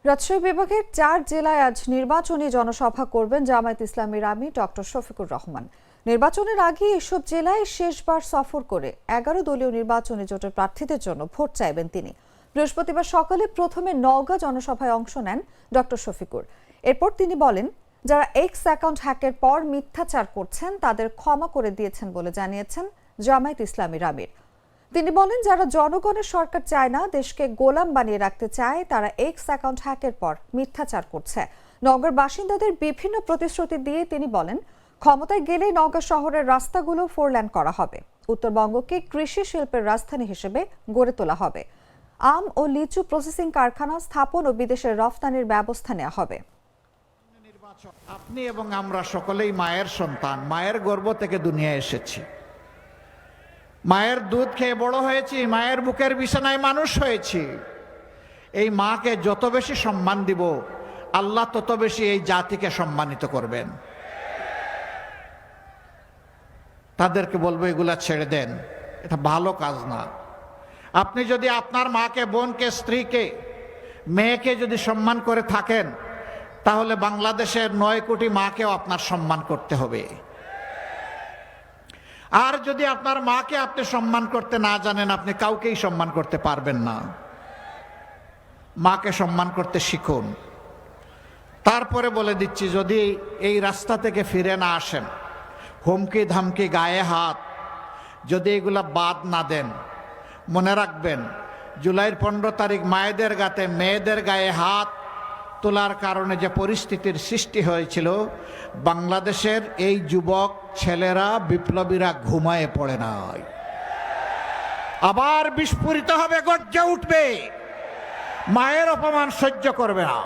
রাজশাহী বিভাগের 4 জেলায় আজ নির্বাচনী জনসভা করবেন জামায়াত ইসলামীর আমির ডক্টর শফিকুর রহমান। নির্বাচনের আগে এসব জেলায় শেষবার সফর করে 11 দলীয় নির্বাচনী জোটের প্রার্থীদের জন্য ভোট চাইবেন তিনি। বৃহস্পতিবার সকালে প্রথমে নওগাঁ জনসভায় অংশ নেন ডক্টর শফিকুর। এরপর তিনি বলেন, যারা এক্স অ্যাকাউন্ট হ্যাকের পর মিথ্যাচার করছেন তাদের ক্ষমা করে দিয়েছেন বলে জানিয়েছেন জামায়াত ইসলামীর আমির। তিনি বলেন, যারা জনগণের সরকার চায় না, দেশকে গোলাম বানিয়ে রাখতে চায়, তারা এক্স অ্যাকাউন্ট হ্যাকের পর মিথ্যাচার করছে। নওগাঁর বাসিন্দাদের বিভিন্ন প্রতিশ্রুতি দিয়ে তিনি বলেন, ক্ষমতায় গেলে নওগাঁ শহরের রাস্তাগুলো 4 লেন করা হবে। উত্তরবঙ্গকে কৃষি শিল্পের রাজধানী হিসেবে গড়ে তোলা হবে। আম ও লিচু প্রসেসিং কারখানা স্থাপন ও বিদেশের রফতানির ব্যবস্থা নেওয়া হবে। আপনি এবং আমরা সকলেই মায়ের সন্তান, মায়ের গর্ভ থেকে দুনিয়ায় এসেছি, মায়ের দুধ খেয়ে বড় হয়েছি, মায়ের বুকের বিছানায় মানুষ হয়েছি। এই মাকে যত বেশি সম্মান দিব, আল্লাহ তত বেশি এই জাতিকে সম্মানিত করবেন। তাদেরকে বলবো এগুলা ছেড়ে দেন, এটা ভালো কাজ না। আপনি যদি আপনার মাকে, বোনকে, স্ত্রীকে, মেয়েকে যদি সম্মান করে থাকেন, তাহলে বাংলাদেশের 9 কোটি মাকেও আপনার সম্মান করতে হবে। আর যদি আপনার মাকে আপনি সম্মান করতে না জানেন, আপনি কাউকেই সম্মান করতে পারবেন না। মাকে সম্মান করতে শিখুন। তারপরে বলে দিচ্ছি, যদি এই রাস্তা থেকে ফিরে না আসেন, হুমকি ধামকি, গায়ে হাত, যদি এগুলা বাদ না দেন, মনে রাখবেন জুলাইয়ের 15 তারিখ মায়েদের গাতে, মেয়েদের গায়ে হাত তোলার কারণে যে পরিস্থিতির সৃষ্টি হয়েছিল, বাংলাদেশের এই যুবক ছেলেরা, বিপ্লবীরা ঘুমায়ে পড়ে নাই। আবার বিস্ফোরিত হবে, গর্জে উঠবে, মায়ের অপমান সহ্য করবে না।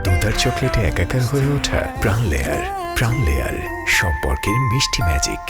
দুধার চকলেটে একাকার হয়ে ওঠা প্রাণ লেয়ার, প্রাণ লেয়ার সম্পর্কের মিষ্টি ম্যাজিক।